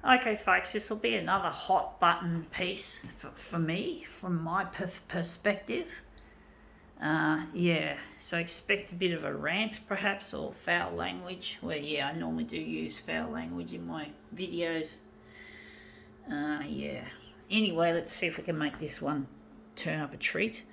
Okay, folks, this will be another hot button piece for me, from my perspective. Yeah, so expect a bit of a rant, perhaps, or foul language. Well, yeah, I normally do use foul language in my videos. Yeah. Anyway, let's see if we can make this one turn up a treat.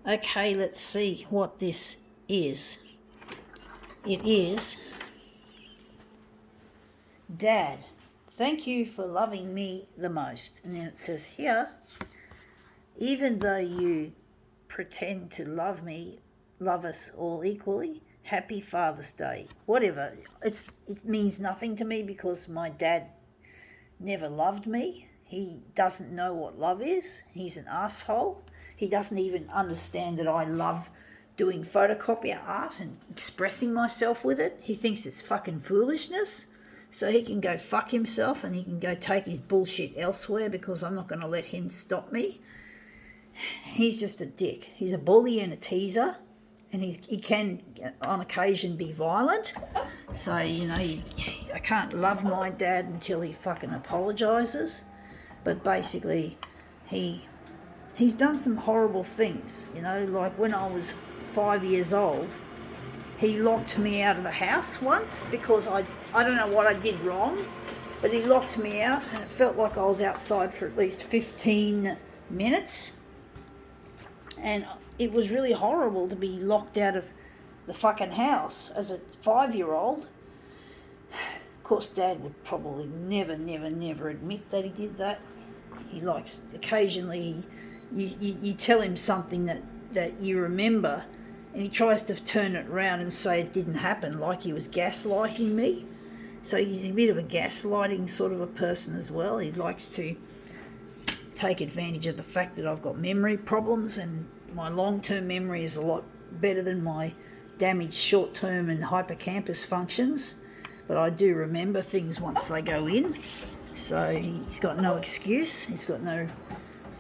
Okay, let's see what this is. It is, Dad, thank you for loving me the most. And then it says here, even though you pretend to love me, love us all equally, happy Father's Day. Whatever. It means nothing to me because my dad never loved me. He doesn't know what love is. He's an asshole. He doesn't even understand that I love doing photocopier art and expressing myself with it. He thinks it's fucking foolishness. So he can go fuck himself and he can go take his bullshit elsewhere because I'm not going to let him stop me. He's just a dick. He's a bully and a teaser, and he can on occasion be violent. So, I can't love my dad until he fucking apologises. But basically, he's done some horrible things, like when I was 5 years old, he locked me out of the house once because I don't know what I did wrong, but he locked me out and it felt like I was outside for at least 15 minutes. And it was really horrible to be locked out of the fucking house as a 5-year-old. Of course, Dad would probably never admit that he did that. He likes, occasionally, you tell him something that you remember, and he tries to turn it around and say it didn't happen, like he was gaslighting me. So he's a bit of a gaslighting sort of a person as well. He likes to take advantage of the fact that I've got memory problems, and my long-term memory is a lot better than my damaged short-term and hippocampus functions, but I do remember things once they go in. So he's got no excuse. He's got no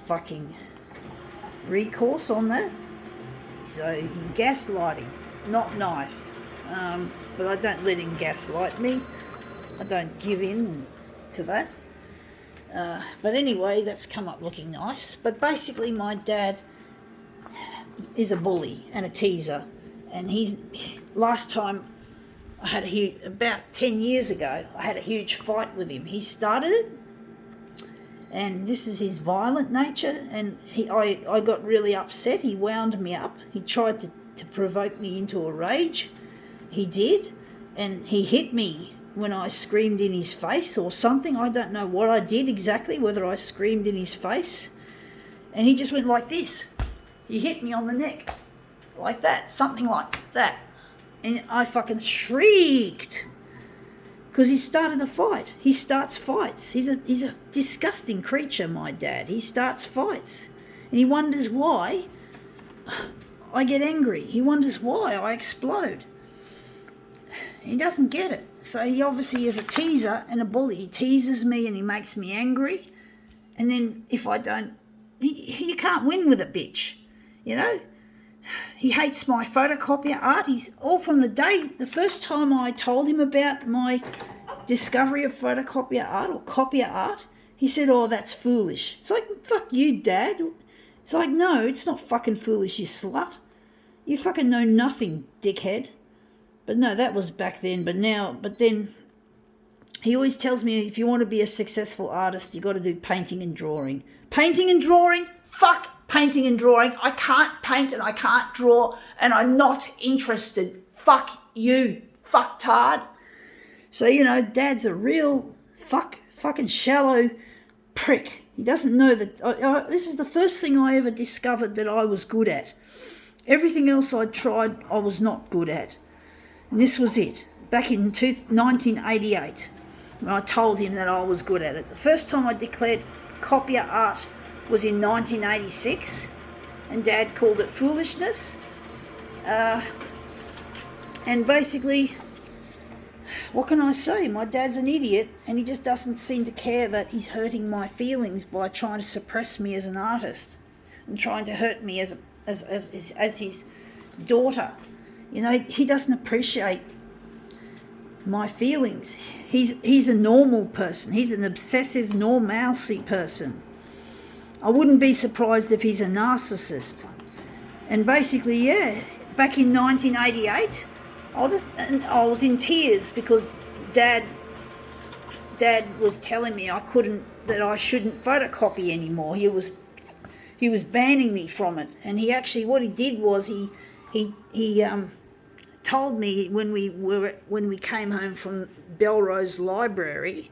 fucking recourse on that. So he's gaslighting. Not nice. But I don't let him gaslight me. I don't give in to that. But anyway, that's come up looking nice. But basically my dad is a bully and a teaser. And last time I had about 10 years ago, I had a huge fight with him. He started it. And this is his violent nature. And I got really upset. He wound me up. He tried to provoke me into a rage. He did. And he hit me when I screamed in his face or something. I don't know what I did exactly, whether I screamed in his face. And he just went like this. He hit me on the neck. Like that. Something like that. And I fucking shrieked. Because he started a fight. He starts fights. He's a disgusting creature, my dad. He starts fights. And he wonders why I get angry. He wonders why I explode. He doesn't get it. So he obviously is a teaser and a bully. He teases me and he makes me angry. And then if I don't... You can't win with a bitch, He hates my photocopier art. He's all from the first time I told him about my discovery of photocopier art or copier art, he said, "Oh, that's foolish." It's like, fuck you, Dad. It's like, no, it's not fucking foolish, you slut. You fucking know nothing, dickhead. But no, that was back then. But then he always tells me if you want to be a successful artist, you got to do painting and drawing. Painting and drawing? Fuck painting and drawing. I can't paint and I can't draw and I'm not interested. Fuck you, fucktard. So, Dad's a real fucking shallow prick. He doesn't know that this is the first thing I ever discovered that I was good at. Everything else I tried, I was not good at. And this was it, back in 1988, when I told him that I was good at it. The first time I declared copier art was in 1986, and Dad called it foolishness. And basically, what can I say? My dad's an idiot, and he just doesn't seem to care that he's hurting my feelings by trying to suppress me as an artist and trying to hurt me as his daughter. You know, he doesn't appreciate my feelings. He's a normal person. He's an obsessive normalcy person. I wouldn't be surprised if he's a narcissist. And basically, yeah, back in 1988, I was in tears because Dad was telling me that I shouldn't photocopy anymore. He was banning me from it, and what he did was he told me when we came home from Belrose Library,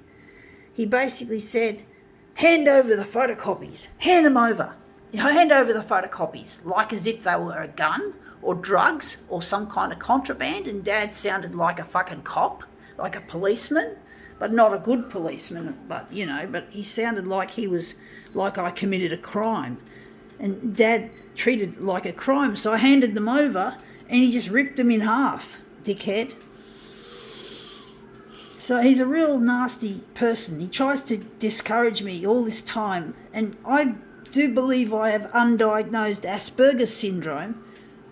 he basically said, hand over the photocopies, hand them over. Hand over the photocopies, like as if they were a gun or drugs or some kind of contraband. And Dad sounded like a fucking cop, like a policeman, but not a good policeman, but he sounded like I committed a crime. And Dad treated it like a crime, so I handed them over and he just ripped them in half, dickhead. So he's a real nasty person. He tries to discourage me all this time, and I do believe I have undiagnosed Asperger's syndrome,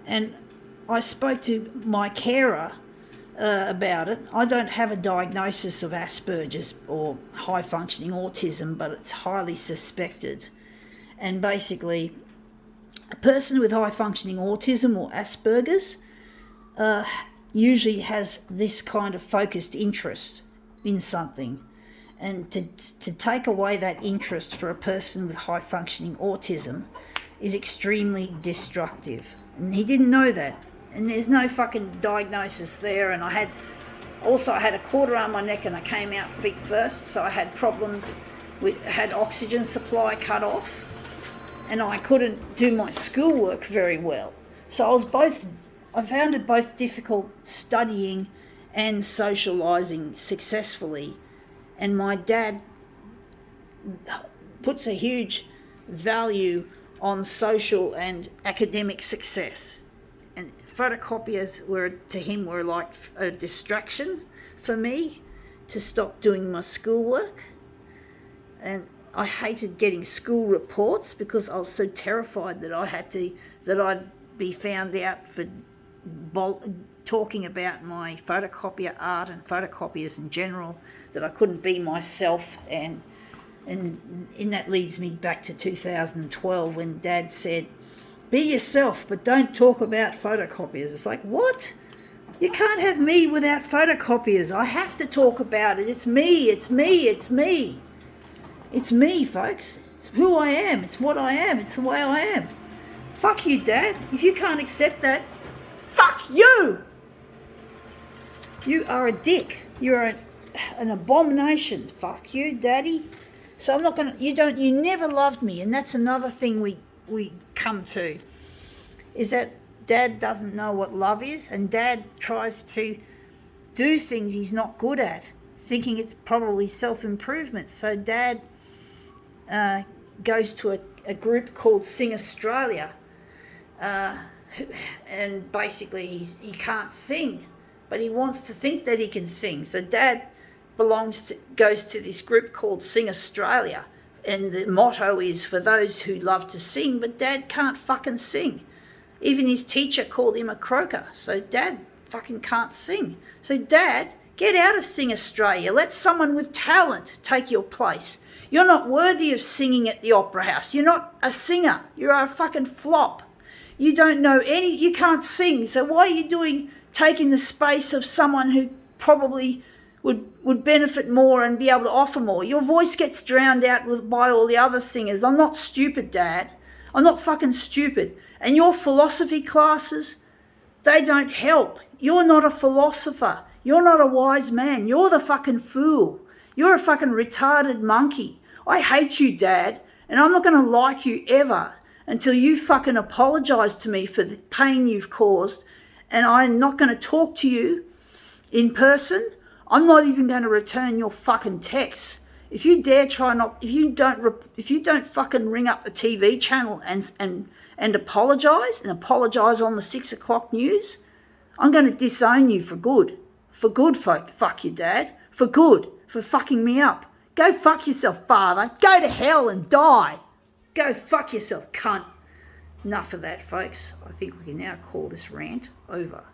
and I spoke to my carer about it. I don't have a diagnosis of Asperger's or high-functioning autism, but it's highly suspected. And basically, a person with high-functioning autism or Asperger's usually has this kind of focused interest in something. And to take away that interest for a person with high-functioning autism is extremely destructive. And he didn't know that. And there's no fucking diagnosis there. And I had a quarter around my neck and I came out feet first. So I had problems had oxygen supply cut off. And I couldn't do my schoolwork very well. So I found it both difficult studying and socialising successfully. And my dad puts a huge value on social and academic success. And photocopiers to him were like a distraction for me to stop doing my schoolwork. And I hated getting school reports because I was so terrified that I'd be found out for talking about my photocopier art and photocopiers in general, that I couldn't be myself, and that leads me back to 2012 when Dad said, be yourself, but don't talk about photocopiers. It's like, what? You can't have me without photocopiers. I have to talk about it. It's me, it's me, it's me. It's me, folks. It's who I am. It's what I am. It's the way I am. Fuck you, Dad. If you can't accept that, fuck you! You are a dick. You're an abomination. Fuck you, Daddy. So I'm not gonna. You never loved me, and that's another thing we come to, is that Dad doesn't know what love is, and Dad tries to do things he's not good at, thinking it's probably self-improvement. So Dad goes to a group called Sing Australia, and basically he can't sing, but he wants to think that he can sing. So Dad goes to this group called Sing Australia, and the motto is for those who love to sing, but Dad can't fucking sing. Even his teacher called him a croaker, so Dad fucking can't sing. So Dad, get out of Sing Australia. Let someone with talent take your place. You're not worthy of singing at the Opera House. You're not a singer. You're a fucking flop. You don't know you can't sing, so why are you taking the space of someone who probably would benefit more and be able to offer more? Your voice gets drowned out by all the other singers. I'm not stupid, Dad. I'm not fucking stupid. And your philosophy classes, they don't help. You're not a philosopher. You're not a wise man. You're the fucking fool. You're a fucking retarded monkey. I hate you, Dad, and I'm not going to like you ever until you fucking apologise to me for the pain you've caused, and I'm not going to talk to you in person. I'm not even going to return your fucking texts. If you dare try not, if you don't fucking ring up the TV channel and apologise on the 6 o'clock news, I'm going to disown you for good. For good, fuck you, Dad. For good. For fucking me up. Go fuck yourself, Father. Go to hell and die. Go fuck yourself, cunt. Enough of that, folks. I think we can now call this rant over.